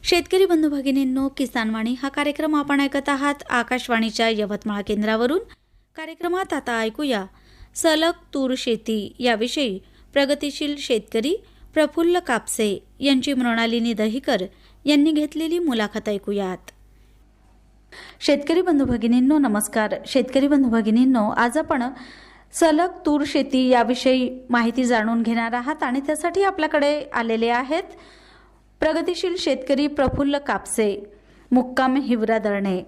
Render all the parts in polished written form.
शेतकरी बंधू भगिनींनो, किसानवाणी हा कार्यक्रम आपण ऐकत आहात आकाशवाणीच्या यवतमाळ केंद्रावरून. कार्यक्रमात आता ऐकूया सलग तूर शेती याविषयी प्रगतिशील शेतकरी प्रफुल्ल कापसे यांची मृणालिनी दहिकर यांनी घेतलेली मुलाखत ऐकूयात. शेतकरी बंधू भगिनींनो नमस्कार. शेतकरी बंधू भगिनींनो, आज आपण सलग तूर शेती याविषयी माहिती जाणून घेणार आहात आणि त्यासाठी आपल्याकडे आलेले आहेत प्रगतिशील शेतकरी प्रफुल्ल कापसे, मुक्काम हिवरा दळणे.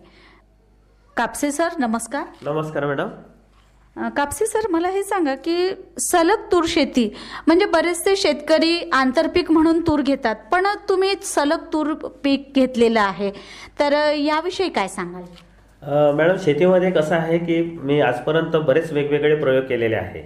कापसे सर नमस्कार. नमस्कार मॅडम. कापसे सर, मला हे सांगा की सलग तूर शेती म्हणजे बरेचसे शेतकरी आंतरपीक म्हणून तूर घेतात, पण तुम्ही सलग तूर पीक घेतलेलं आहे, तर याविषयी काय सांगाल? मॅडम, शेतीमध्ये कसं आहे की मी आजपर्यंत बरेच वेगवेगळे प्रयोग केलेले आहे.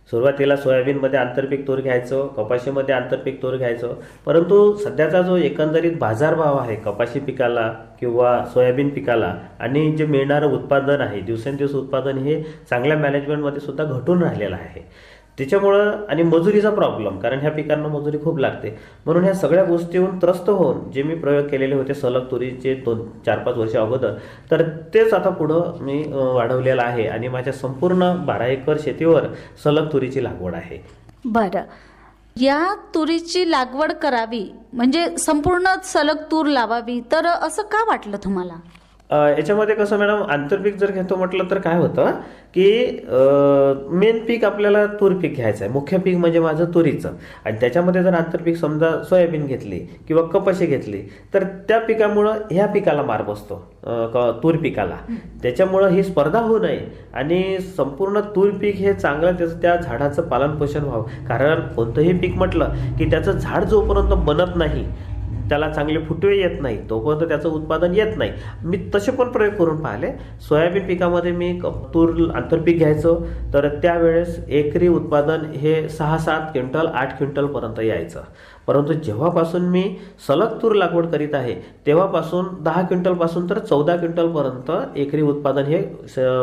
सुरुवातीला सोयाबीनमध्ये आंतरपीक तूर घ्यायचो, कपाशीमध्ये आंतरपीक तूर घ्यायचो, परंतु सध्याचा जो एकंदरीत बाजारभाव आहे कपाशी पिकाला किंवा सोयाबीन पिकाला आणि जे मिळणारं उत्पादन आहे, दिवसेंदिवस उत्पादन हे चांगल्या मॅनेजमेंटमध्ये सुद्धा घटून राहिलेलं आहे. त्याच्यामुळं आणि मजुरीचा प्रॉब्लेम, कारण ह्या पिकांना मजुरी खूप लागते, म्हणून ह्या सगळ्या गोष्टीहून त्रस्त होऊन जे मी प्रयोग केलेले होते सलग तुरीचे 2-4-5 वर्ष अगोदर, तर तेच आता पुढं मी वाढवलेलं आहे आणि माझ्या संपूर्ण 12 एकर शेतीवर सलग तुरीची लागवड आहे. बरं, या तुरीची लागवड करावी म्हणजे संपूर्ण सलग तूर लावावी, तर असं का वाटलं तुम्हाला? याच्यामध्ये कसं मॅडम, आंतरपीक जर घेतो म्हटलं तर काय होतं की मेन पीक आपल्याला तूर पीक घ्यायचं आहे, मुख्य पीक म्हणजे माझं तुरीचं, आणि त्याच्यामध्ये जर आंतरपीक समजा सोयाबीन घेतली किंवा कपाशी घेतली तर त्या पिकामुळं ह्या पिकाला मार बसतो, तूर पिकाला. त्याच्यामुळं ही स्पर्धा होऊ नये आणि संपूर्ण तूर पीक हे चांगलं त्याचं त्या झाडाचं पालनपोषण व्हावं. कारण कोणतंही पीक म्हटलं की त्याचं झाड जोपर्यंत बनत नाही, त्याला चांगले फुटवे येत नाही, तोपर्यंत त्याचं उत्पादन येत नाही. मी तसे पण प्रयोग करून पाहिले. सोयाबीन पिकामध्ये मी तूर आंतरपीक घ्यायचो, तर त्यावेळेस एकरी उत्पादन हे 6-7 क्विंटल 8 क्विंटलपर्यंत यायचं. परंतु जेव्हापासून मी सलग तूर लागवड करीत आहे तेव्हापासून 10 क्विंटलपासून तर 14 क्विंटलपर्यंत एकरी उत्पादन हे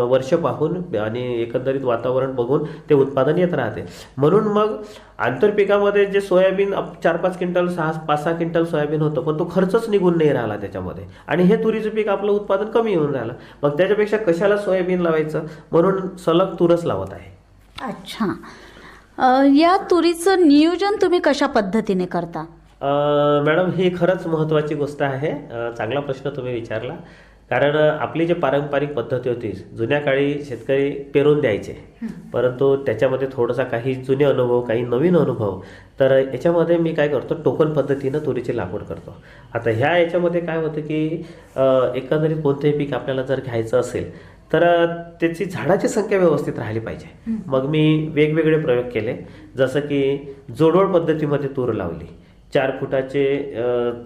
वर्ष पाहून आणि एकंदरीत वातावरण बघून ते उत्पादन येत राहते. म्हणून मग आंतरपिकामध्ये जे सोयाबीन 4-5 क्विंटल 5-6 क्विंटल सोयाबीन होतं, पण तो खर्चच निघून नाही राहिला त्याच्यामध्ये, आणि हे तुरीचं पीक आपलं उत्पादन कमी येऊन राहिलं. मग त्याच्यापेक्षा कशाला सोयाबीन लावायचं, म्हणून सलग तूरच लावत आहे. अच्छा, या तुरीचं नियोजन तुम्ही कशा पद्धतीने करता? मॅडम, ही खरंच महत्त्वाची गोष्ट आहे. चांगला प्रश्न तुम्ही विचारला. कारण आपली जी पारंपरिक पद्धती होती, जुन्या काळी शेतकरी पेरून द्यायचे, परंतु त्याच्यामध्ये थोडासा काही जुने अनुभव, काही नवीन अनुभव, तर याच्यामध्ये मी काय करतो, टोकन पद्धतीनं तुरीची लागवड करतो. आता ह्या याच्यामध्ये काय होतं की एकंदरीत कोणतेही पीक आपल्याला जर घ्यायचं असेल तर त्याची झाडाची संख्या व्यवस्थित राहिली पाहिजे. मग मी वेगवेगळे प्रयोग केले, जसं की जोडोड पद्धतीमध्ये तूर लावली. 4 फुटाचे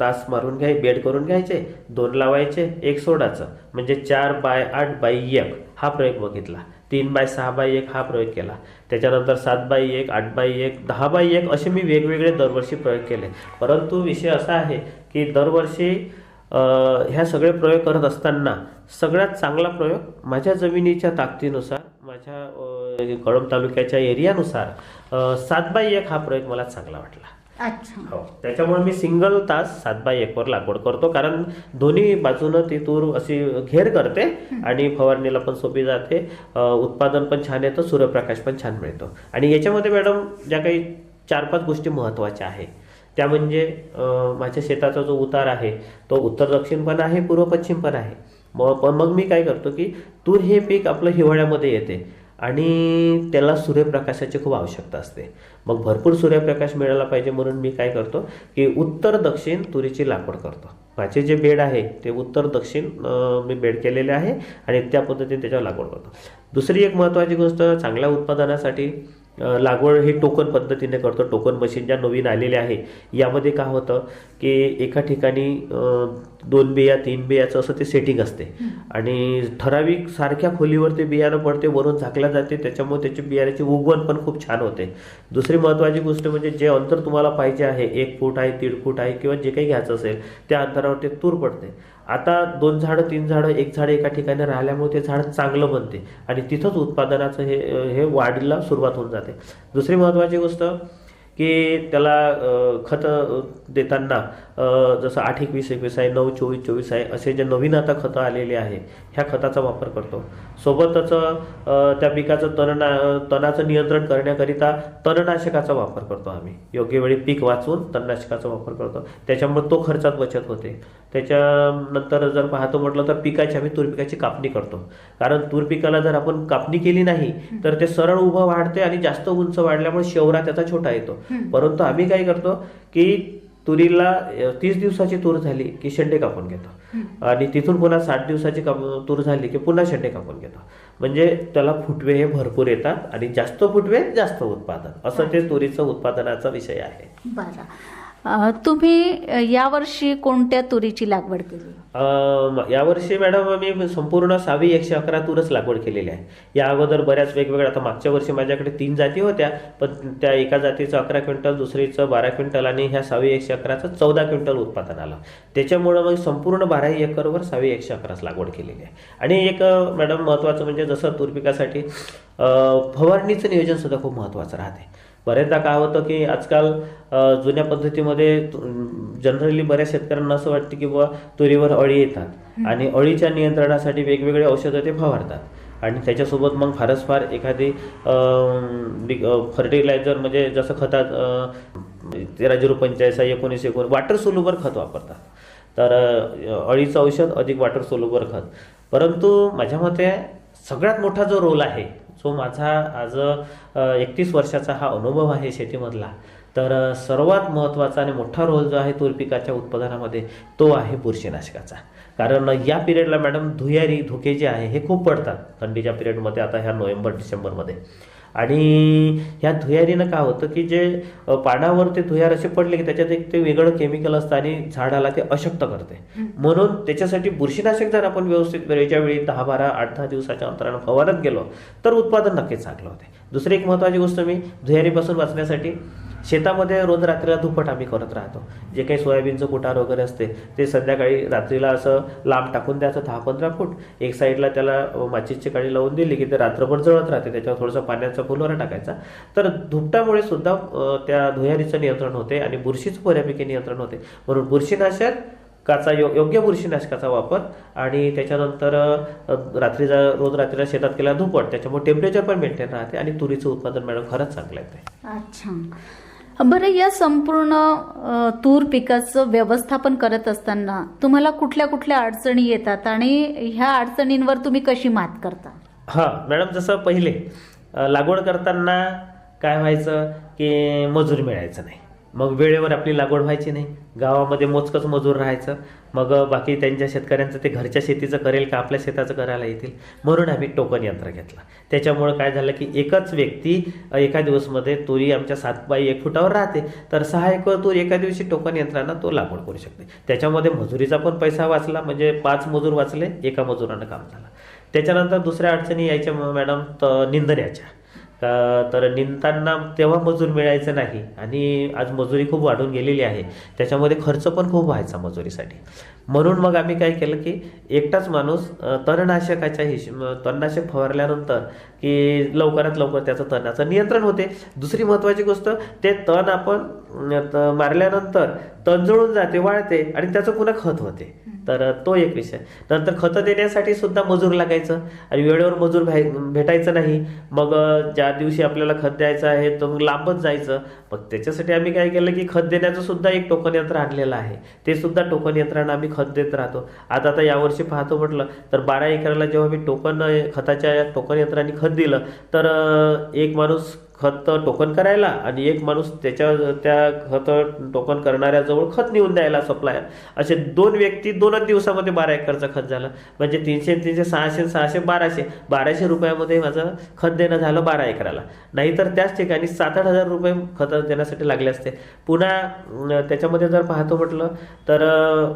तास मारून बेड करून घ्यायचे, 2 लावायचे, 1 सोडायचं, म्हणजे 4x8x1 हा प्रयोग बघितला. 3x6x1 हा प्रयोग केला. त्याच्यानंतर 7x1, 8x1, 10x1 असे मी वेगवेगळे दरवर्षी प्रयोग केले. परंतु विषय असा आहे की दरवर्षी ह्या सगळे प्रयोग करत असताना सगळ्यात चांगला प्रयोग माझ्या जमिनीच्या ताकदीनुसार, माझ्या कळंब तालुक्याच्या एरियानुसार 7x1 हा प्रयोग मला चांगला वाटला. अच्छा, हो, त्याच्यामुळे मी सिंगल तास 7x1 वर लागवड करतो, कारण दोन्ही बाजूनं ती तूर अशी घेर करते आणि फवारणीला पण सोपी जाते, उत्पादन पण छान येतं, सूर्यप्रकाश पण छान मिळतो. आणि याच्यामध्ये मॅडम ज्या काही 4-5 गोष्टी महत्त्वाच्या आहे त्या म्हणजे माझ्या शेताचा जो उतार आहे तो उत्तर दक्षिण पण आहे, पूर्व पश्चिम पण आहे. मग मी काय करतो की तूर हे पीक आपलं हिवाळ्यामध्ये येते आणि त्याला सूर्यप्रकाशाची खूप आवश्यकता असते. मग भरपूर सूर्यप्रकाश मिळाला पाहिजे, म्हणून मी काय करतो की उत्तर दक्षिण तुरीची लागवड करतो. माझे जे बेड आहे ते उत्तर दक्षिण मी बेड केलेले आहे आणि त्या पद्धतीने त्याच्यावर लागवड करतो. दुसरी एक महत्त्वाची गोष्ट, चांगल्या उत्पादनासाठी लागवड ही टोकन पद्धतीने करतो. टोकन मशीन ज्या नवीन आलेल्या आहे, यामध्ये काय होतं की एका ठिकाणी 2 बिया 3 बियाचं असं ते सेटिंग असते आणि ठराविक सारख्या खोलीवर ते बियाणं पडते, वरून झाकल्या जाते, त्याच्यामुळे त्याची बियाण्याची उगवण पण खूप छान होते. दुसरी महत्त्वाची गोष्ट म्हणजे जे अंतर तुम्हाला पाहिजे आहे, 1 फूट आहे, 1.5 फूट आहे किंवा जे काही घ्यायचं असेल त्या अंतरावर ते तूर पडते. आता 2 झाडं 3 झाडं 1 झाड एका ठिकाणी राहिल्यामुळे ते झाड चांगलं बनते आणि तिथंच उत्पादनाचं हे वाढीला सुरुवात होऊन जाते. दुसरी महत्त्वाची गोष्ट की त्याला खत देताना जसं 8-21-21 आहे, 9-24-24 आहे, असे जे नवीन आता खतं आलेले आहे ह्या खताचा वापर करतो. सोबतच त्या पिकाचं तणाचं नियंत्रण करण्याकरिता तणनाशकाचा वापर करतो आम्ही. योग्य वेळी पीक वाचवून तणनाशकाचा वापर करतो. त्याच्यामुळे तो खर्चात बचत होते. त्याच्यानंतर जर पाहतो म्हटलं तर आम्ही तूर पिकाची कापणी करतो. कारण तूर पिकाला जर आपण कापणी केली नाही तर ते सरळ उभं वाढते आणि जास्त उंच वाढल्यामुळे शेवरा त्याचा छोटा येतो. परंतु आम्ही काय करतो की तुरीला 30 दिवसाची तूर झाली की शेंडे कापून घेतो आणि तिथून पुन्हा 60 दिवसाची तूर झाली की पुन्हा शेंडे कापून घेतो. म्हणजे त्याला फुटवे हे भरपूर येतात आणि जास्त फुटवे जास्त उत्पादन, असं ते तुरीचं उत्पादनाचा विषय आहे. बरं, तुम्ही यावर्षी कोणत्या तुरीची लागवड केली? यावर्षी मॅडम आम्ही संपूर्ण 111 तूरच लागवड केलेली आहे. या अगोदर बऱ्याच वेगवेगळ्या, आता मागच्या वर्षी माझ्याकडे 3 जाती होत्या, पण त्या एका जातीचं 11 क्विंटल, दुसरीचं 12 क्विंटल आणि ह्या 111चं 14 क्विंटल उत्पादन आलं. त्याच्यामुळं मग संपूर्ण 12 एकरवर 111च लागवड केलेली आहे. आणि एक मॅडम महत्त्वाचं म्हणजे जसं तूर पिकासाठी फवारणीचं नियोजन सुद्धा खूप महत्त्वाचं राहते. बऱ्याचदा काय होतं की आजकाल जुन्या पद्धतीमध्ये जनरली बऱ्याच शेतकऱ्यांना असं वाटतं की बुवा तुरीवर अळी येतात आणि अळीच्या नियंत्रणासाठी वेगवेगळे औषधं ते फवारतात आणि त्याच्यासोबत मग फारच फार एखादी फर्टिलायझर म्हणजे जसं खतात 13-0-45 19-19 वॉटर सोल्युबर खत वापरतात. तर अळीचं औषध अधिक वॉटर सोल्युबर खत. परंतु माझ्या मते सगळ्यात मोठा जो रोल आहे, जो माझा आज 31 वर्षाचा हा अनुभव आहे शेतीमधला, तर सर्वात महत्त्वाचा आणि मोठा रोल जो आहे तूर पिकाच्या उत्पादनामध्ये तो आहे बुरशीनाशकाचा. कारण या पिरियडला मॅडम धुके जे आहे हे खूप पडतात थंडीच्या पिरियडमध्ये, आता ह्या नोव्हेंबर-डिसेंबरमध्ये. आणि ह्या धुयारीनं काय होतं की जे पानावर ते धुयार असे पडले की त्याच्यात एक ते वेगळं केमिकल असतं आणि झाडाला ते अशक्त करते. म्हणून त्याच्यासाठी बुरशीनाशक जर आपण व्यवस्थित वेळेच्या वेळी 10-12, 8-10 दिवसाच्या अंतरानं फवारत गेलो तर उत्पादन नक्कीच चांगलं होते. दुसरी एक महत्त्वाची गोष्ट, मी धुयारीपासून वाचण्यासाठी शेतामध्ये रोज रात्रीला धुपट आम्ही करत राहतो. जे काही सोयाबीनचं कुटार वगैरे असते ते संध्याकाळी रात्रीला असं लांब टाकून द्यायचं 10-15 फूट. एक साईडला त्याला माचीसची काडी लावून दिली की ते रात्रभर जळत राहते. त्याच्यावर थोडंसं पाण्याचा फुलोरा टाकायचा. तर धुपटामुळे सुद्धा त्या धुयारीचं नियंत्रण होते आणि बुरशीचं बऱ्यापैकी नियंत्रण होते. म्हणून बुरशीनाशकाचा योग्य बुरशीनाशकाचा वापर आणि त्याच्यानंतर रोज रात्रीला शेतात केला धुपट, त्याच्यामुळे टेम्परेचर पण मेंटेन राहते आणि तुरीचं उत्पादन मॅडम खरंच चांगलं येते. अच्छा, बरं, या संपूर्ण तूर पिकाचं व्यवस्थापन करत असताना तुम्हाला कुठल्या कुठल्या अडचणी येतात आणि ह्या अडचणींवर तुम्ही कशी मात करता? मॅडम, जसं पहिले लागवड करताना काय व्हायचं की मजूर मिळायचं नाही. मग वेळेवर आपली लागवड व्हायची नाही. गावामध्ये मोजकंच मजूर राहायचं. मग बाकी त्यांच्या शेतकऱ्यांचं ते घरच्या शेतीचं करेल का आपल्या शेताचं करायला येतील, म्हणून आम्ही टोकन यंत्र घेतलं. त्याच्यामुळं काय झालं की एकच व्यक्ती एका दिवसमध्ये तुरी आमच्या 7x1 फुटावर राहते, तर 6 एकर तूर एका दिवशी टोकन यंत्रानं तो लागवड करू शकते. त्याच्यामध्ये मजुरीचा पण पैसा वाचला, म्हणजे 5 मजूर वाचले, एका मजुरानं काम झालं. त्याच्यानंतर दुसऱ्या अडचणी यायच्या मॅडम निंदण्याच्या. तर निंदताना तेव्हा मजूर मिळायचं नाही आणि आज मजुरी खूप वाढून गेलेली आहे. त्याच्यामध्ये खर्च पण खूप व्हायचा मजुरीसाठी. म्हणून मग आम्ही काय केलं की एकटाच माणूस तणनाशक फवारल्यानंतर की लवकरात लवकर त्याचं तणाचं नियंत्रण होते. दुसरी महत्त्वाची गोष्ट, ते तण आपण मारल्यानंतर तण जळून जाते, वाळते आणि त्याचं पुन्हा खत होते. तर तो एक विषय. नंतर खतं देण्यासाठी सुद्धा मजूर लागायचं आणि वेळेवर मजूर भेटायचं नाही. मग ज्या दिवशी आपल्याला खत द्यायचं आहे तर मग लांबच जायचं. मग त्याच्यासाठी आम्ही काय केलं की खत देण्याचं सुद्धा एक टोकन यंत्र आणलेलं आहे. ते सुद्धा टोकन यंत्रानं आम्ही खत देत राहतो. आता यावर्षी पाहतो म्हटलं तर 12 एकराला जेव्हा मी खताच्या टोकन यंत्राने खत दिलं तर एक माणूस खत टोकन करायला आणि एक माणूस त्या खत टोकन करणाऱ्याजवळ खत नेऊन द्यायला, सप्लायर, असे 2 व्यक्ती 2 दिवसामध्ये 12 एकरचं खत झालं. म्हणजे 300, 600, 1200 रुपयामध्ये माझं खत देणं झालं 12 एकराला. नाहीतर त्याच ठिकाणी 7-8 हजार रुपये खत देण्यासाठी लागले असते. पुन्हा त्याच्यामध्ये जर पाहतो म्हटलं तर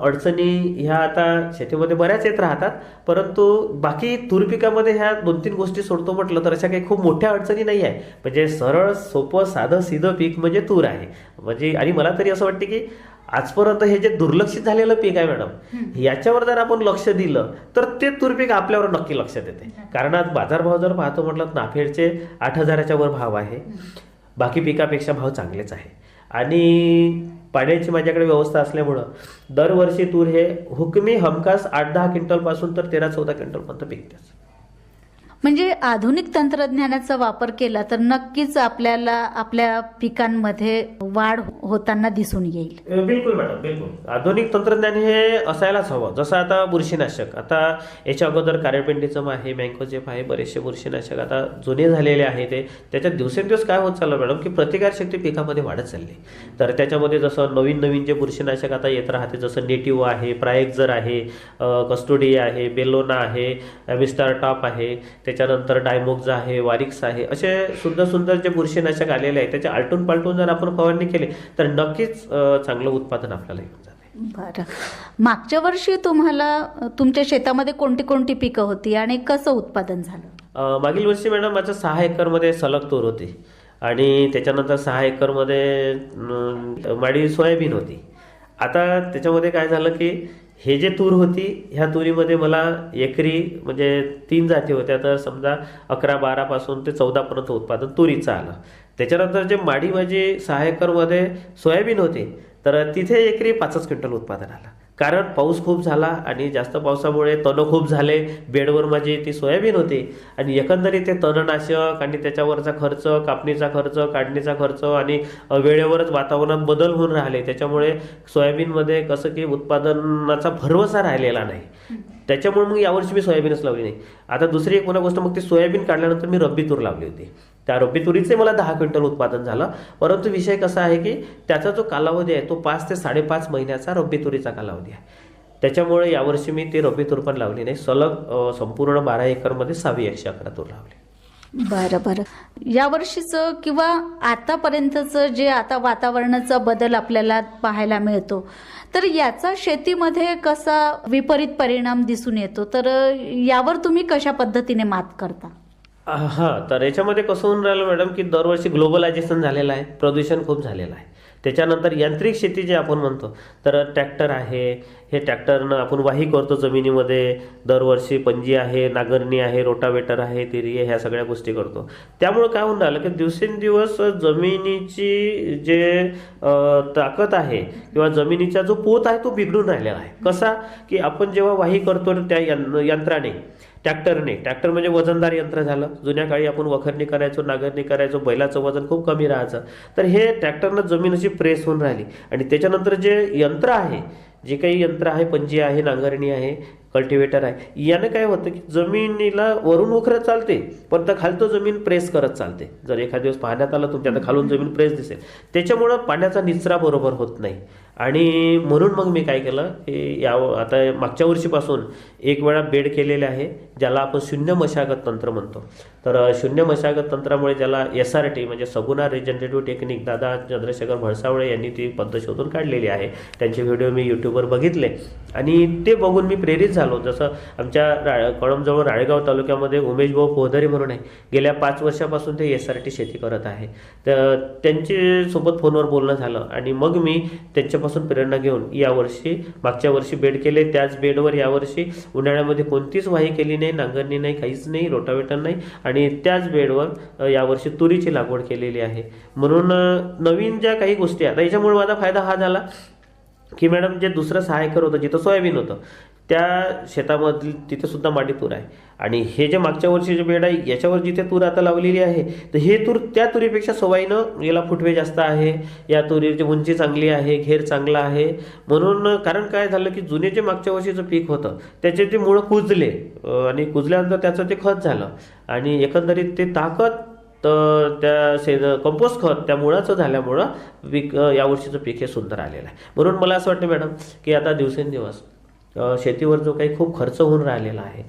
अडचणी ह्या आता शेतीमध्ये बऱ्याच येत राहतात, परंतु बाकी तूर पिकामध्ये ह्या 2-3 गोष्टी सोडतो म्हटलं तर अशा काही खूप मोठ्या अडचणी नाही आहे. म्हणजे सरळ सोपं साधं सीधं पीक म्हणजे तूर आहे. म्हणजे आणि मला तरी असं वाटतं की आजपर्यंत हे जे दुर्लक्षित झालेलं पीक आहे मॅडम, याच्यावर जर आपण लक्ष दिलं तर ते तूर पीक आपल्यावर नक्की लक्ष देते. कारण आज बाजारभाव जर पाहतो म्हटलं नाफेडचे 8,000च्या वर भाव आहे. बाकी पिकापेक्षा भाव चांगलेच आहे. आणि पाण्याची माझ्याकडे व्यवस्था असल्यामुळं दरवर्षी तूर हे हुकमी हमखास 8-10 क्विंटलपासून तर 13-14 क्विंटलपर्यंत पिकतेच. म्हणजे आधुनिक तंत्रज्ञानाचा वापर केला तर नक्कीच आपल्याला आपल्या पिकांमध्ये वाढ होताना दिसून येईल. बिलकुल मॅडम, बिलकुल. आधुनिक तंत्रज्ञान हे असायलाच हवं. जसं आता बुरशीनाशक, आता याच्या अगोदर कारेपेंडीचम आहे, मँकोजेब आहे, बरेचसे बुरशीनाशक आता जुने झालेले आहे. त्याच्यात दिवसेंदिवस काय होत चाललं मॅडम, की प्रतिकारशक्ती पिकामध्ये वाढत चालली. तर त्याच्यामध्ये जसं नवीन नवीन जे बुरशीनाशक आता येत राहते, जसं नेटिव्ह आहे, प्रायक्झर आहे, कस्टोडिया आहे, बेलोना आहे, विस्टार टॉप आहे, त्याच्यानंतर डायमोक्झा आहे, वारिक्स आहे, असे सुंदर सुंदर जे बुरशीनाशक आलेले आहे त्याचे आलटून पालटून जर आपण फवारणी केली तर नक्कीच चांगलं उत्पादन आपल्याला येऊन जाते. बरं, मागच्या वर्षी तुम्हाला तुमच्या शेतामध्ये कोणती कोणती पिकं होती आणि कसं उत्पादन झालं? मागील वर्षी मॅडम माझं 6 एकरमध्ये सलग तूर होती आणि त्याच्यानंतर 6 एकरमध्ये माडी सोयाबीन होती. आता त्याच्यामध्ये काय झालं की हे जे तूर होती ह्या तुरीमध्ये मला एकरी म्हणजे 3 जाती होत्या, तर समजा 11-12 पासून ते 14 पर्यंत उत्पादन तुरीचं आलं. त्याच्यानंतर जे माडी माझी 6 एकरमध्ये सोयाबीन होती तर तिथे एकरी 5 क्विंटल उत्पादन आलं. कारण पाऊस खूप झाला आणि जास्त पावसामुळे तण खूप झाले. बेडवर माझी ती सोयाबीन होती आणि एकंदरीत ते तणनाशक आणि त्याच्यावरचा खर्च, कापणीचा खर्च, काढणीचा खर्च आणि वेळेवरच वातावरणात बदल होऊन राहिले. त्याच्यामुळे सोयाबीनमध्ये कसं की उत्पादनाचा भरवसा राहिलेला नाही. त्याच्यामुळे मग यावर्षी मी सोयाबीनच लावली नाही. आता दुसरी एक गोष्ट, मग ती सोयाबीन काढल्यानंतर मी रब्बी तूर लावली होती. त्या रब्बी तुरीचे मला 10 क्विंटल उत्पादन झालं. परंतु विषय कसा आहे की त्याचा जो कालावधी आहे तो 5 ते 5.5 महिन्याचा रब्बी तुरीचा कालावधी आहे. त्याच्यामुळे यावर्षी मी ती रब्बी तूर पण लावली नाही. सलग संपूर्ण 12 एकरमध्ये 111 तूर लावली. बरं बरं, यावर्षीचं किंवा आतापर्यंतचं जे आता वातावरणाचा बदल आपल्याला पाहायला मिळतो तर याचा शेतीमध्ये कसा विपरीत परिणाम दिसून येतो, तर यावर तुम्ही कशा पद्धतीने मात करता? हां, तर याच्यामध्ये कसं होऊन राहिलं मॅडम की दरवर्षी ग्लोबलायझेशन झालेलं आहे, प्रदूषण खूप झालेलं आहे. त्याच्यानंतर यांत्रिक शेती जे आपण म्हणतो तर ट्रॅक्टर आहे, हे ट्रॅक्टरनं आपण वाही करतो जमिनीमध्ये. दरवर्षी पंजी आहे, नांगरणी आहे, रोटावेटर आहे, तिरी आहे, ह्या सगळ्या गोष्टी करतो. त्यामुळं काय होऊन राहिलं की दिवसेंदिवस जमिनीची जे ताकद आहे किंवा जमिनीचा जो पोत आहे तो बिघडून राहिलेला आहे. कसा की आपण जेव्हा वाही करतो त्या यंत्राने, ट्रॅक्टर म्हणजे वजनदार यंत्र झालं. जुन्या काळी आपण वखरणी करायचो, नांगरणी करायचो, बैलाचं वजन खूप कमी राहायचं. तर हे ट्रॅक्टरनं जमीन अशी प्रेस होऊन राहिली आणि त्याच्यानंतर जे यंत्र आहे, जे काही यंत्र आहे, पंजी आहे, नांगरणी आहे, कल्टिवेटर आहे, यानं काय होतं की जमिनीला वरून उखरत चालते पण तर खालतं जमीन प्रेस करत चालते. जर एखाद्या दिवस पाहण्यात आलं तुमच्या तर खालून जमीन प्रेस दिसेल. त्याच्यामुळं पाण्याचा निचरा बरोबर होत नाही. आणि म्हणून मग मी काय केलं की आता मागच्या वर्षीपासून एक वेळा बेड केलेले आहे, ज्याला आपण शून्य मशागत तंत्र म्हणतो. तर शून्य मशागत तंत्रामुळे ज्याला SRT म्हणजे सगुणा रिजनरेटिव्ह टेक्निक, दादा चंद्रशेखर भळसावळे यांनी ती पद्धत शोधून काढलेली आहे. त्यांचे व्हिडिओ मी यूट्यूबवर बघितले आणि ते बघून मी प्रेरित झालो. जसं आमच्या कळंबजवळ राळेगाव तालुक्यामध्ये उमेश भाऊ पोहदरी म्हणून आहे, गेल्या 5 वर्षापासून ते SRT शेती करत आहे. तर त्यांची सोबत फोनवर बोलणं झालं आणि मग मी त्यांच्यापासून प्रेरणा घेऊन यावर्षी, मागच्या वर्षी बेड केले, त्याच बेडवर यावर्षी उन्हाळ्यामध्ये कोणतीच वाही केली नाही, नांगरणी नाही, काहीच नाही, रोटावेटर नाही आणि त्याच बेडवर यावर्षी तुरीची लागवड केलेली आहे. म्हणून नवीन ज्या काही गोष्टी आता याच्यामुळे माझा फायदा हा झाला की मॅडम जे दुसरं 6 एकर होतं जिथं सोयाबीन होतं त्या शेतामधली तिथे सुद्धा माडी तूर आहे आणि हे जे मागच्या वर्षी जे बेड आहे याच्यावर जिथे तूर आता लावलेली आहे तर हे तूर त्या तुरीपेक्षा सवाईनं याला फुटवे जास्त आहे, या तुरीची उंची चांगली आहे, घेर चांगला आहे. म्हणून कारण काय झालं की जुने जे मागच्या वर्षीचं पीक होतं त्याचे ते मुळं कुजले आणि कुजल्यानंतर त्याचं ते खत झालं आणि एकंदरीत ते ताकद तर त्या कंपोस्ट खत त्या मुळाचं झाल्यामुळं पीक यावर्षीचं पीक हे सुंदर आलेलं आहे. म्हणून मला असं वाटतं मॅडम की आता दिवसेंदिवस शेतीवर जो काही खूप खर्च होऊन राहिलेला आहे,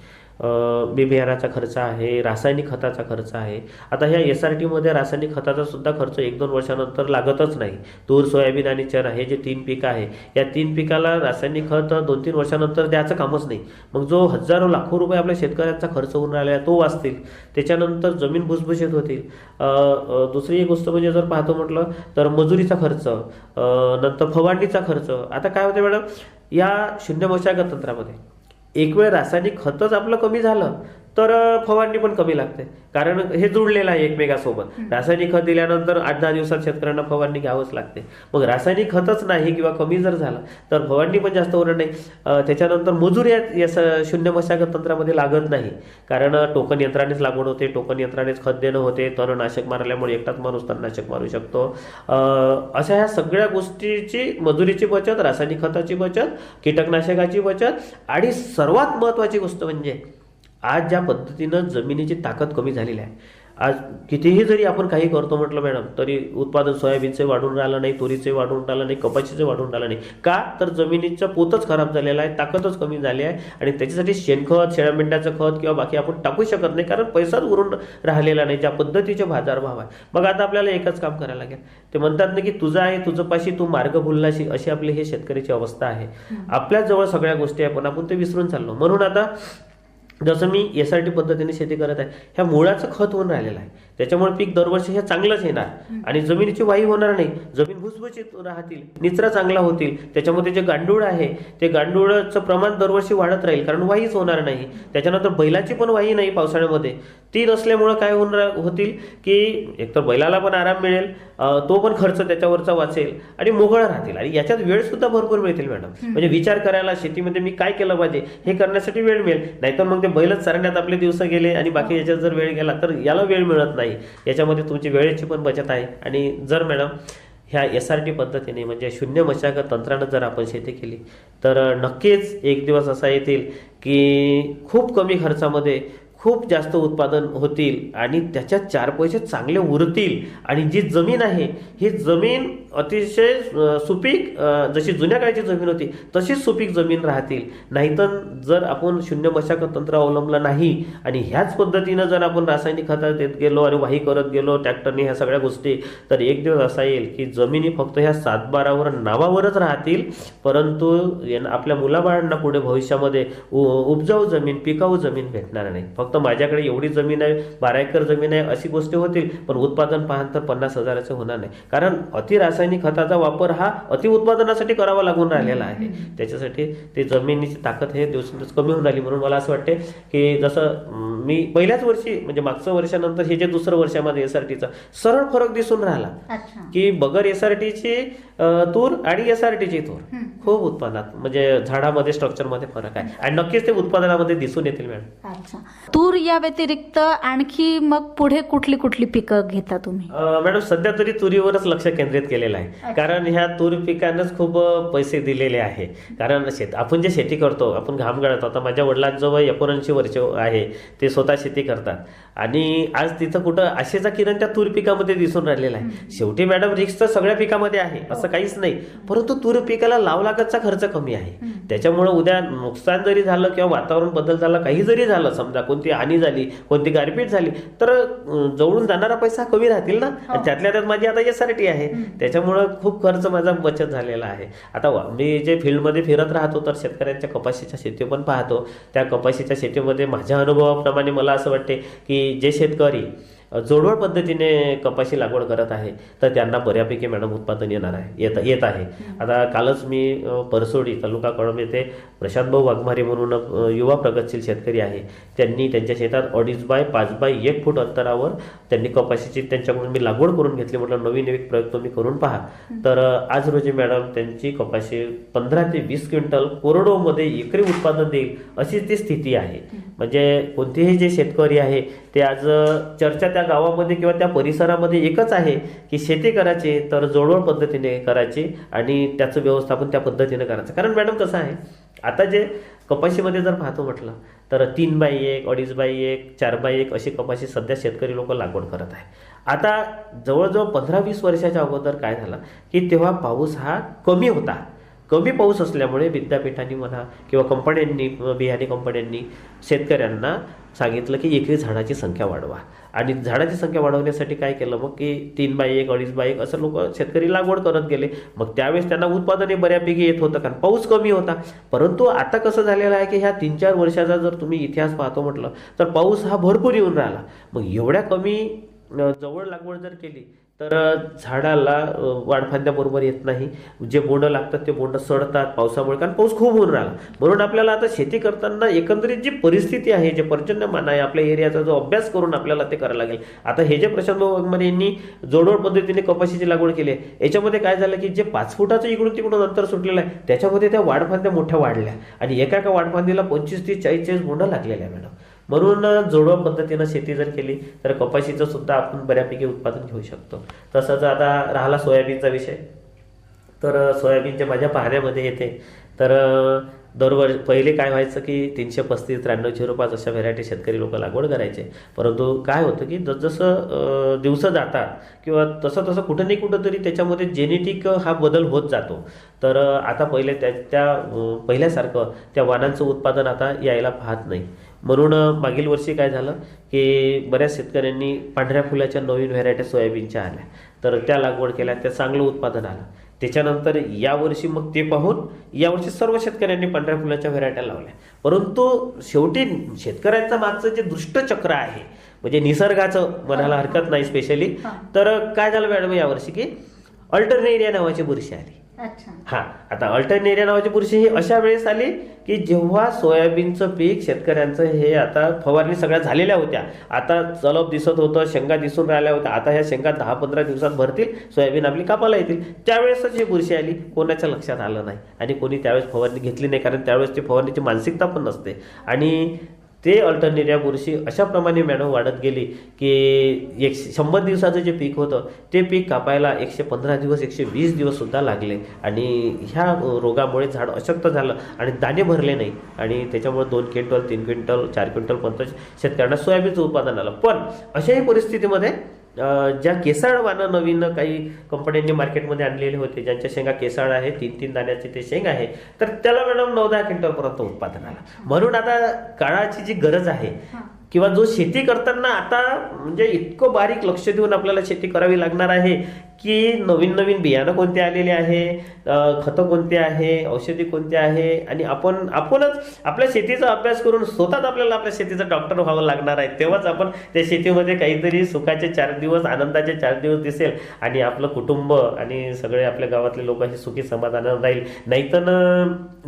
बी बियाणाचा खर्च आहे, रासायनिक खताचा खर्च आहे. आता ह्या SRTमध्ये रासायनिक खताचा सुद्धा खर्च 1-2 वर्षानंतर लागतच नाही. तूर, सोयाबीन आणि चणा हे जे 3 पिकं आहे या 3 पिकाला रासायनिक खत 2-3 वर्षानंतर द्यायचं कामच नाही. मग जो हजारो लाखो रुपये आपल्या शेतकऱ्यांचा खर्च होऊन राहिला आहे तो वाचतील, त्याच्यानंतर जमीन भुसभुशीत होतील. दुसरी एक गोष्ट म्हणजे जर पाहतो म्हटलं तर मजुरीचा खर्च, नंतर फवारणीचा खर्च. आता काय होतं मॅडम, या शून्य मशागत तंत्रामध्ये एक वेळ रासायनिक खतच आपलं कमी झालं तर फवारणी पण कमी लागते, कारण हे जुळलेलं आहे एकमेकासोबत. रासायनिक खत दिल्यानंतर 8-10 दिवसात शेतकऱ्यांना फवारणी घ्यावंच लागते. मग रासायनिक खतच नाही किंवा कमी जर झालं तर फवारणी पण जास्त होणार नाही. त्याच्यानंतर मजूर या शून्य मशागत तंत्रामध्ये लागत नाही, कारण टोकन यंत्रानेच लागवड होते, टोकन यंत्रानेच खत देणं होते, तणनाशक मारल्यामुळे एकटाच माणूस तणनाशक मारू शकतो. अशा ह्या सगळ्या गोष्टीची, मजुरीची बचत, रासायनिक खताची बचत, कीटकनाशकाची बचत, आणि सर्वात महत्त्वाची गोष्ट म्हणजे आज ज्या पद्धतीनं जमिनीची ताकद कमी झालेली आहे, आज कितीही जरी आपण काही करतो म्हटलं मॅडम, तरी उत्पादन सोयाबीनचे वाढून राहिलं नाही, तुरीचे वाढून राहिलं नाही, कपाशीचे वाढून राहिलं नाही. का तर जमिनीचं पोतच खराब झालेलं आहे, ताकदच कमी झाली आहे, आणि त्याच्यासाठी शेणखत, शेळ्या मेंढ्याचं खत किंवा बाकी आपण टाकू शकत नाही, कारण पैसाच उरून राहिलेला नाही, ज्या पद्धतीचे बाजारभाव आहे. मग आता आपल्याला एकच काम करायला लागेल. ते म्हणतात ना की तुझं आहे तुझं पाशी, तू मार्ग भुललाशी, अशी आपली हे शेतकऱ्याची अवस्था आहे. आपल्याजवळ सगळ्या गोष्टी आहे पण आपण ते विसरून चाललो. म्हणून आता जसं मी SRT पद्धतीने शेती करत आहे, ह्या मुळाचं खत होऊन राहिलेलं आहे, त्याच्यामुळे पीक दरवर्षी हे चांगलंच येणार, आणि जमिनीची वाही होणार नाही, जमीन भुसभुशीत राहतील, निचरा चांगला होतील. त्याच्यामध्ये जे गांडूळ आहे ते गांडूळाचं प्रमाण दरवर्षी वाढत राहील, कारण वाहीच होणार नाही. त्याच्यानंतर बैलाची पण वाही नाही पावसाळ्यामध्ये, ती नसल्यामुळं काय होतील की एकतर बैलाला पण आराम मिळेल, तो पण खर्च त्याच्यावरचा वाचेल, आणि मोकळा राहतील, आणि याच्यात वेळ सुद्धा भरपूर मिळतील मॅडम. म्हणजे विचार करायला शेतीमध्ये मी काय केलं पाहिजे हे करण्यासाठी वेळ मिळेल. नाहीतर मग ते बैलच चारण्यात आपले दिवस गेले आणि बाकी याच्यात जर वेळ गेला तर याला वेळ मिळत नाही. याच्यामध्ये तुमची वेळेची पण बचत आहे. आणि जर मॅडम ह्या SRT पद्धतीने म्हणजे शून्य मशागत तंत्रानं जर आपण शेती केली तर नक्कीच एक दिवस असा येतील की खूप कमी खर्चामध्ये खूप जास्त उत्पादन होतील, आणि त्याच्यात 4 पैसे चांगले उरतील, आणि जी जमीन आहे ही जमीन अतिशय सुपीक, जशी जुन्या काळची जमीन होती तशीच सुपीक जमीन राहतील. नाहीतर जर आपण शून्य मशागत तंत्र अवलंबलं नाही आणि ह्याच पद्धतीनं जर आपण रासायनिक खतं देत गेलो आणि वाही करत गेलो ट्रॅक्टरने ह्या सगळ्या गोष्टी, तर एक दिवस असा येईल की जमिनी फक्त ह्या 7-12 नावावरच राहतील, परंतु आपल्या मुलाबाळांना पुढे भविष्यामध्ये उपजाऊ जमीन, पिकाऊ जमीन भेटणार नाही. फक्त माझ्याकडे एवढी जमीन आहे, 12 एकर जमीन आहे, अशी गोष्टी होतील, पण उत्पादन पाहाल तर 50,000चं होणार नाही, कारण अति रासायनिक खताचा वापर हा अति उत्पादनासाठी करावा लागून राहिलेला आहे. त्याच्यासाठी ते जमिनीची ताकद हे दिवसेंदिवस कमी होऊन राहिली. म्हणून मला असं वाटते की जसं मी पहिल्याच वर्षी म्हणजे मागच्या वर्षानंतर हे जे दुसरं वर्षामध्ये SRTचा सरळ फरक दिसून राहिला की बगर SRTची तूर आणि SRTची तूर खूप उत्पादनात म्हणजे झाडामध्ये, स्ट्रक्चरमध्ये फरक आहे, आणि नक्कीच ते उत्पादनामध्ये दिसून येतील मॅडम. अच्छा, तूर या व्यतिरिक्त आणखी मग पुढे कुठली कुठली पिकं घेता तुम्ही? मॅडम सध्या तरी तुरीवरच लक्ष केंद्रित केलेलं आहे, कारण ह्या तूर पिकांनाच खूप पैसे दिलेले आहे. कारण आपण जे शेती करतो, आपण घाम गाळतो. आता माझ्या वडिलांचं वय 79 वर्ष आहे, ते स्वतः शेती करतात, आणि आज तिथं कुठं आशेचा किरण त्या तूर पिकामध्ये दिसून राहिलेला आहे. शेवटी मॅडम रिस्क तर सगळ्या पिकामध्ये आहे, असं काहीच नाही, परंतु तूर पिकाला लावलागतचा खर्च कमी आहे. त्याच्यामुळे उद्या नुकसान जरी झालं किंवा वातावरण बदल झाला, काही जरी झालं, समजा कोणती हानी झाली, कोणती गारपीट झाली, तर जवळून जाणारा पैसा कमी राहतील ना. त्यातल्या त्यात माझी आता SRT आहे, त्याच्यामुळं खूप खर्च माझा बचत झालेला आहे. आता मी जे फील्डमध्ये फिरत राहतो तर शेतकऱ्यांच्या कपाशीच्या शेती पण पाहतो. त्या कपाशीच्या शेतीमध्ये माझ्या अनुभवाप्रमाणे मला असं वाटते की जे शेतकरी जोडवड पद्धतीने कपाशी लागवड करत आहे तर त्यांना बऱ्यापैकी मॅडम उत्पादन येत आहे. आता कालच मी परसोडी तालुका कळंब येथे प्रशांत भाऊ वाघमारे म्हणून युवा प्रगतशील शेतकरी आहे, त्यांनी त्यांच्या शेतात 2.5 बाय 5 बाय 1 फूट अंतरावर त्यांनी कपाशीची त्यांच्याकडून मी लागवड करून घेतली. म्हटलं नवीन एक प्रयोग तुम्ही करून पहा. तर आज रोजी मॅडम त्यांची कपाशी 15 ते 20 क्विंटल कोरडोमध्ये एकरी उत्पादन देईल अशी ती स्थिती आहे. म्हणजे कोणतेही जे शेतकरी आहे ते आज चर्चा त्या गावामध्ये किंवा त्या परिसरामध्ये एकच आहे की शेती करायची तर जोडवड पद्धतीने करायची आणि त्याचं व्यवस्थापन त्या पद्धतीने करायचं. कारण मॅडम कसं आहे, आता जे कपाशीमध्ये जर पाहतो म्हटलं तर 3 बाय 1, 2.5 बाय 1, 4 बाय 1 अशी कपाशी सध्या शेतकरी लोक लागवड करत आहे. आता जवळजवळ 15-20 वर्षाच्या अगोदर काय झालं की तेव्हा पाऊस हा कमी होता. कमी पाऊस असल्यामुळे विद्यापीठांनी म्हणा किंवा कंपन्यांनी, बियाणे कंपन्यांनी शेतकऱ्यांना सांगितलं की एकरी झाडाची संख्या वाढवा. आणि झाडाची संख्या वाढवण्यासाठी काय केलं मग की 3 बाय 1, 2.5 बाय 1 असं लोक शेतकरी लागवड करत गेले. मग त्यावेळेस त्यांना उत्पादन बऱ्यापैकी येत होतं कारण पाऊस कमी होता. परंतु आता कसं झालेलं आहे की ह्या 3-4 वर्षाचा जर तुम्ही इतिहास पाहतो म्हटलं तर पाऊस हा भरपूर येऊन राहिला. मग एवढ्या कमी जवळ लागवड जर केली तर झाडाला वाढफांद्याबरोबर येत नाही. जे बोंड लागतात ते बोंड सडतात पावसामुळे, कारण पाऊस खूप होऊन राहिला. म्हणून आपल्याला आता शेती करताना एकंदरीत जी परिस्थिती आहे, जे पर्जन्यमान आहे आपल्या एरियाचा, जो अभ्यास करून आपल्याला ते करायला लागेल. आता हे जे प्रशांत वाघमारे यांनी जोडोड पद्धतीने कपाशीची लागवड केली आहे, याच्यामध्ये काय झालं की जे 5 फुटाचं इकडून तिकडून अंतर सुटलेलं आहे, त्याच्यामध्ये त्या वाढफांद्या मोठ्या वाढल्या आणि एका वाढफांदीला 25 ते 40 बोंड लागलेल्या आहे मॅडम. म्हणून जोडवा पद्धतीनं शेती जर केली तर कपाशीचं सुद्धा आपण बऱ्यापैकी उत्पादन घेऊ शकतो. तसंच आता राहिला सोयाबीनचा विषय, तर सोयाबीनच्या माझ्या पाहण्यामध्ये येते तर दरवर्षी पहिले काय व्हायचं की 335, 9305 अशा व्हेरायटी शेतकरी लोक लागवड करायचे. परंतु काय होतं की जसजसं दिवस जातात किंवा तसं तसं कुठं नाही कुठं तरी त्याच्यामध्ये जेनेटिक हा बदल होत जातो. तर आता पहिले त्या पहिल्यासारखं त्या वाणांचं उत्पादन आता यायला पाहत नाही. म्हणून मागील वर्षी काय झालं की बऱ्याच शेतकऱ्यांनी पांढऱ्या फुलाच्या नवीन व्हेरायटी सोयाबीनच्या आल्या, तर त्या लागवड केल्या, त्या चांगलं उत्पादन आलं. त्याच्यानंतर यावर्षी मग ते पाहून यावर्षी सर्व शेतकऱ्यांनी पांढऱ्या फुलाच्या व्हेरायट्या लावल्या. परंतु शेवटी शेतकऱ्यांचं मागचं जे दुष्टचक्र आहे, म्हणजे निसर्गाचं म्हणायला हरकत नाही स्पेशली, तर काय झालं मॅडम यावर्षी की अल्टरनेरिया नावाची बुरशी आली. हा, आता अल्टरनेरिया नावाची बुरशी ही अशा वेळेस आली की जेव्हा सोयाबीनचं पीक शेतकऱ्यांचं हे आता फवारणी सगळ्या झालेल्या होत्या, आता चलप दिसत होतं, शेंगा दिसून राहिल्या होत्या, आता ह्या शेंगा 10-15 दिवसात भरतील, सोयाबीन आपली कापायला येतील. त्यावेळेसच ही बुरशी आली, कोणाच्या लक्षात आलं नाही आणि कोणी त्यावेळेस फवारणी घेतली नाही, कारण त्यावेळेस ती फवारणीची मानसिकता पण नसते. आणि ते अल्टरनेरिया बुरशी अशा प्रमाणे मॅडम वाढत गेली की 100 दिवसाचं जे पीक होतं ते पीक कापायला 115 दिवस, 120 दिवस सुद्धा लागले. आणि ह्या रोगामुळे झाड अशक्त झालं आणि दाणे भरले नाही आणि त्याच्यामुळे 2 क्विंटल, 3 क्विंटल, 4 क्विंटल पर्यंत शेतकऱ्यांना सोयाबीनचं उत्पादन आलं. पण अशाही परिस्थितीमध्ये ज्या केसाळ वाणं नवीन काही कंपन्यांनी मार्केटमध्ये आणलेले होते, ज्यांच्या शेंगा केसाळ आहे, 3-3 दाण्याचे ते शेंग आहे, तर त्याला मॅडम 9-10 क्विंटलपर्यंत उत्पादन आलं. म्हणून आता काळाची जी गरज आहे किंवा जो शेती करताना आता म्हणजे इतकं बारीक लक्ष देऊन आपल्याला शेती करावी लागणार आहे की नवीन नवीन बियाणं कोणते आलेले आहे, खतं कोणते आहे, औषधी कोणते आहे, आणि आपणच आपल्या शेतीचा अभ्यास करून स्वतःच आपल्याला आपल्या शेतीचा डॉक्टर व्हावं लागणार आहे. तेव्हाच आपण त्या शेतीमध्ये काहीतरी सुखाचे 4 दिवस, आनंदाचे 4 दिवस दिसेल आणि आपलं कुटुंब आणि सगळे आपल्या गावातले लोक हे सुखी समाधानानं राहील. नाहीतर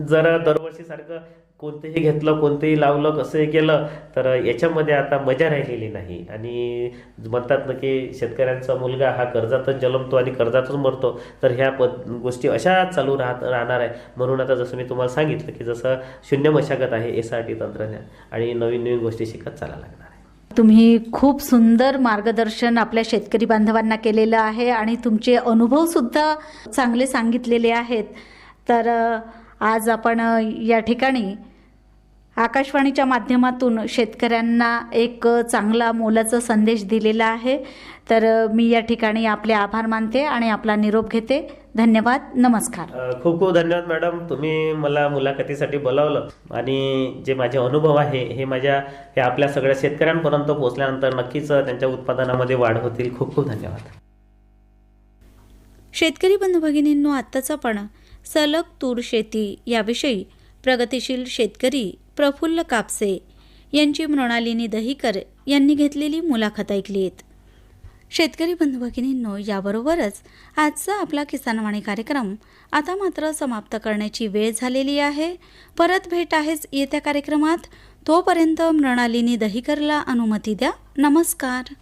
जर दरवर्षीसारखं कोणतेही घेतलं, कोणतेही लावलं, कसंही केलं तर याच्यामध्ये आता मजा राहिलेली नाही. आणि म्हणतात ना की शेतकऱ्यांचा मुलगा हा कर्जातच जन्मतो आणि कर्जातच मरतो, तर ह्या गोष्टी अशा चालू राहणार आहे. म्हणून आता जसं मी तुम्हाला सांगितलं की जसं शून्य मशागत आहे, SRT तंत्रज्ञान, आणि नवीन नवीन गोष्टी शिकत चालायला लागणार आहे. तुम्ही खूप सुंदर मार्गदर्शन आपल्या शेतकरी बांधवांना केलेलं आहे आणि तुमचे अनुभवसुद्धा चांगले सांगितलेले आहेत. तर आज आपण या ठिकाणी आकाशवाणीच्या माध्यमातून शेतकऱ्यांना एक चांगला मोलाचा संदेश दिलेला आहे. तर मी या ठिकाणी आपले आभार मानते आणि आपला निरोप घेते. धन्यवाद, नमस्कार. खूप खूप धन्यवाद मॅडम, तुम्ही मला मुलाखतीसाठी बोलावलं आणि जे माझे अनुभव आहे हे आपल्या सगळ्या शेतकऱ्यांपर्यंत पोहोचल्यानंतर नक्कीच त्यांच्या उत्पादनामध्ये वाढ होतील. खूप खूप धन्यवाद. शेतकरी बंधू भगिनींनो, आत्ताच आपण सलग तूर शेती याविषयी प्रगतिशील शेतकरी प्रफुल्ल कापसे यांची मृणालिनी दहिकर यांनी घेतलेली मुलाखत ऐकलीत. शेतकरी बंधू भगिनींनो, याबरोबरच आजचा आपला किसानवाणी कार्यक्रम आता मात्र समाप्त करण्याची वेळ झालेली आहे. परत भेट आहेच येत्या कार्यक्रमात. तोपर्यंत मृणालिनी दहिकरला अनुमती द्या. नमस्कार.